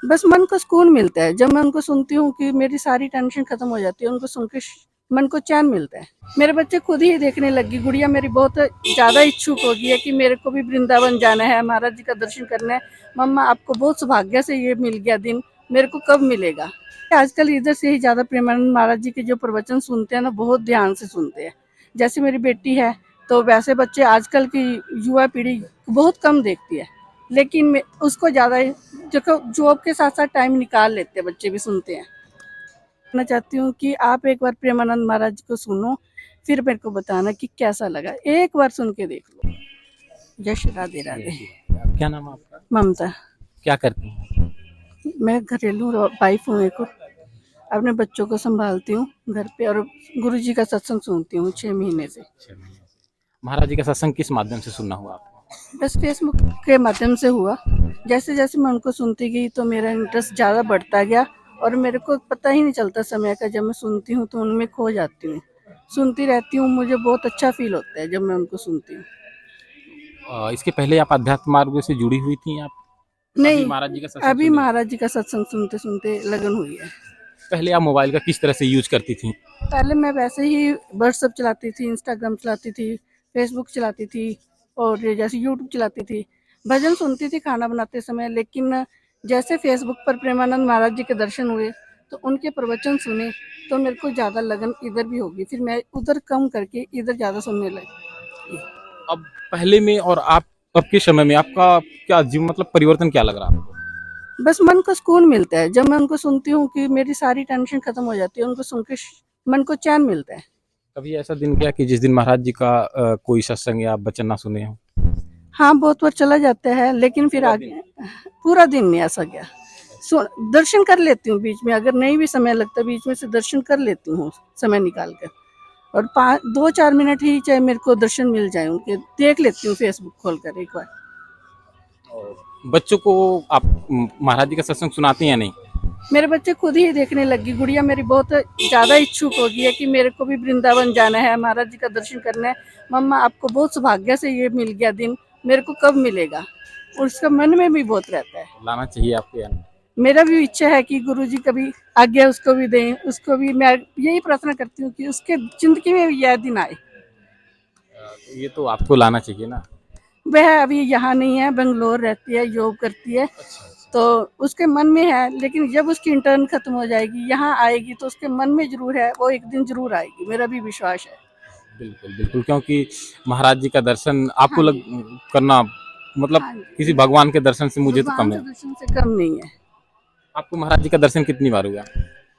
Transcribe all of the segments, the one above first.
बस मन को सुकून मिलता है जब मैं उनको सुनती हूँ कि मेरी सारी टेंशन खत्म हो जाती है। उनको सुन के मन को चैन मिलता है। मेरे बच्चे खुद ही देखने लगी। गुड़िया मेरी बहुत ज़्यादा इच्छुक हो गई है कि मेरे को भी वृंदावन जाना है, महाराज जी का दर्शन करना है। मम्मा आपको बहुत सौभाग्य से ये मिल गया दिन, मेरे को कब मिलेगा। आजकल इधर से ही ज़्यादा प्रेमानंद महाराज जी के जो प्रवचन सुनते हैं ना, बहुत ध्यान से सुनते हैं। जैसे मेरी बेटी है तो वैसे बच्चे आजकल की युवा पीढ़ी बहुत कम देखती है, लेकिन उसको ज़्यादा जो जॉब के साथ साथ टाइम निकाल लेते हैं, बच्चे भी सुनते हैं। मैं चाहती हूँ कि आप एक बार प्रेमानंद महाराज को सुनो, फिर मेरे को बताना कि कैसा लगा। एक बार सुन के देख लो। जय श्री राधे राधे। क्या नाम है आपका? ममता। क्या करती हैं? मैं घरेलू वाइफ हूँ, एक अपने बच्चों को संभालती हूँ घर पे और गुरु जी का सत्संग सुनती हूँ 6 महीने से। 6 महीने से। महाराज जी का सत्संग किस माध्यम से सुनना हुआ आपको? बस फेसबुक के माध्यम से हुआ। जैसे जैसे मैं उनको सुनती गई तो मेरा इंटरेस्ट ज़्यादा बढ़ता गया और मेरे को पता ही नहीं चलता समय का। जब मैं सुनती हूँ तो उनमें खो जाती हूँ, सुनती रहती हूँ। मुझे बहुत अच्छा फील होता है जब मैं उनको सुनती हूँ। इसके पहले आप अध्यात्म मार्ग से जुड़ी हुई थी आप? अभी नहीं, महाराज जी का सत्संग अभी सुन रही? महाराज जी का सत्संग सुनते सुनते लगन हुई है। पहले आप मोबाइल का किस तरह से यूज करती थी? पहले मैं वैसे ही व्हाट्सअप चलाती थी, इंस्टाग्राम चलाती थी, फेसबुक चलाती थी और जैसे यूट्यूब चलाती थी। भजन सुनती थी खाना बनाते समय, लेकिन जैसे फेसबुक पर प्रेमानंद महाराज जी के दर्शन हुए तो उनके प्रवचन सुने तो मेरे को ज़्यादा लगन इधर भी होगी। फिर मैं उधर कम करके इधर ज़्यादा सुनने लगी। अब पहले में और आप अब के समय में आपका क्या जीवन मतलब परिवर्तन क्या लग रहा है आपको? बस मन को सुकून मिलता है जब मैं उनको सुनती हूँ कि मेरी सारी टेंशन खत्म हो जाती है। उनको सुन के मन को चैन मिलता है। कभी ऐसा दिन गया कि जिस दिन महाराज जी का कोई सत्संग या वचन ना सुने हो? हाँ, बहुत बार चला जाता है, लेकिन फिर पूरा दिन? आगे पूरा दिन नहीं ऐसा गया। दर्शन कर लेती हूँ बीच में, अगर नहीं भी समय लगता बीच में से दर्शन कर लेती हूँ समय निकाल कर। और 2-4 मिनट ही चाहे मेरे को दर्शन मिल जाए उनके, देख लेती हूँ फेसबुक खोल कर एक बार। बच्चों को आप महाराज जी का सत्संग सुनाती हैं या नहीं? मेरे बच्चे खुद ही देखने लगी। गुड़िया मेरी बहुत ज़्यादा इच्छुक हो गई है कि मेरे को भी वृंदावन जाना है, महाराज जी का दर्शन करना है। मम्मा आपको बहुत सौभाग्य से ये मिल गया दिन, मेरे को कब मिलेगा। और उसका मन में भी बहुत रहता है। लाना चाहिए आपको या नहीं? मेरा भी इच्छा है कि गुरु जी कभी आज्ञा उसको भी दें, उसको भी। मैं यही प्रार्थना करती हूँ कि उसके जिंदगी में भी यह दिन आए। तो ये तो आपको लाना चाहिए ना। वह अभी यहाँ नहीं है, बेंगलोर रहती है, जॉब करती है, तो उसके मन में है। लेकिन जब उसकी इंटर्न खत्म हो जाएगी, यहाँ आएगी तो उसके मन में जरूर है, वो एक दिन जरूर आएगी, मेरा भी विश्वास है। बिल्कुल बिल्कुल, क्योंकि महाराज जी का दर्शन आपको हाँ जी। करना मतलब हाँ किसी जी, भगवान के दर्शन से मुझे तो भगवान कम के है। दर्शन से कम नहीं है। आपको महाराज जी का दर्शन कितनी बार हुआ?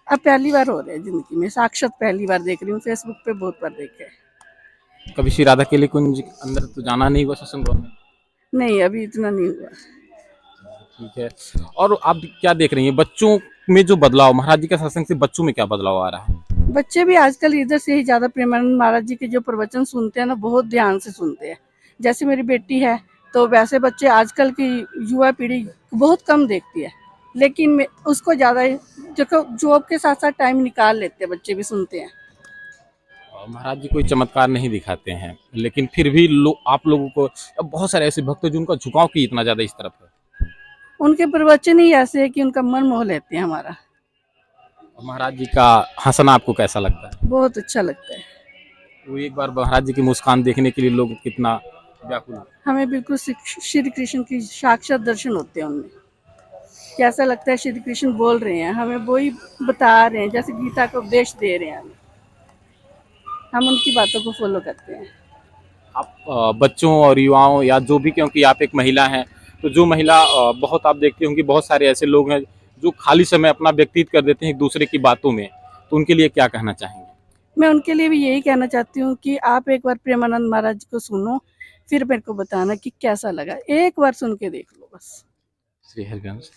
अब पहली बार हो रहा है जिंदगी में, साक्षात पहली बार देख रही हूँ। फेसबुक पे बहुत बार देखे है। कभी श्री राधा केली कुंज अंदर तो जाना नहीं हुआ सत्संग भवन में? नहीं, अभी इतना नहीं हुआ। ठीक है। और आप क्या देख रही हैं बच्चों में जो बदलाव महाराज जी का सत्संग से बच्चों में क्या बदलाव आ रहा है? बच्चे भी आजकल इधर से ही ज़्यादा प्रेमानंद महाराज जी के जो प्रवचन सुनते हैं ना, बहुत ध्यान से सुनते हैं। जैसे मेरी बेटी है तो वैसे बच्चे आजकल की युवा पीढ़ी बहुत कम देखती है, लेकिन उसको ज़्यादा जो जॉब के साथ साथ टाइम निकाल लेते हैं, बच्चे भी सुनते हैं। और महाराज जी कोई चमत्कार नहीं दिखाते हैं, लेकिन फिर भी आप लोगों को अब बहुत सारे ऐसे भक्त हैं जिनका झुकाव की इतना ज्यादा इस तरफ है। उनके प्रवचन ही ऐसे है कि उनका मन मोह लेते हैं हमारा। और महाराज जी का हंसना आपको कैसा लगता है? बहुत अच्छा लगता है। वो एक बार महाराज जी की मुस्कान देखने के लिए लोग कितना व्याकुल हैं। हमें बिल्कुल श्री कृष्ण की साक्षात दर्शन होते हैं उनमें। कैसा लगता है, श्री कृष्ण बोल रहे हैं हमें, वही बता रहे हैं, जैसे गीता का उपदेश दे रहे हैं हमें। हम उनकी बातों को फॉलो करते हैं। आप बच्चों और युवाओं या जो भी, क्योंकि आप एक महिला हैं, तो जो महिला बहुत आप देखते होंगे बहुत सारे ऐसे लोग हैं जो खाली समय अपना व्यतीत कर देते हैं एक दूसरे की बातों में, तो उनके लिए क्या कहना चाहेंगे? मैं उनके लिए भी यही कहना चाहती हूँ कि आप एक बार प्रेमानंद महाराज को सुनो, फिर मेरे को बताना कि कैसा लगा। एक बार सुन के देख लो बस। श्री हरिवंश।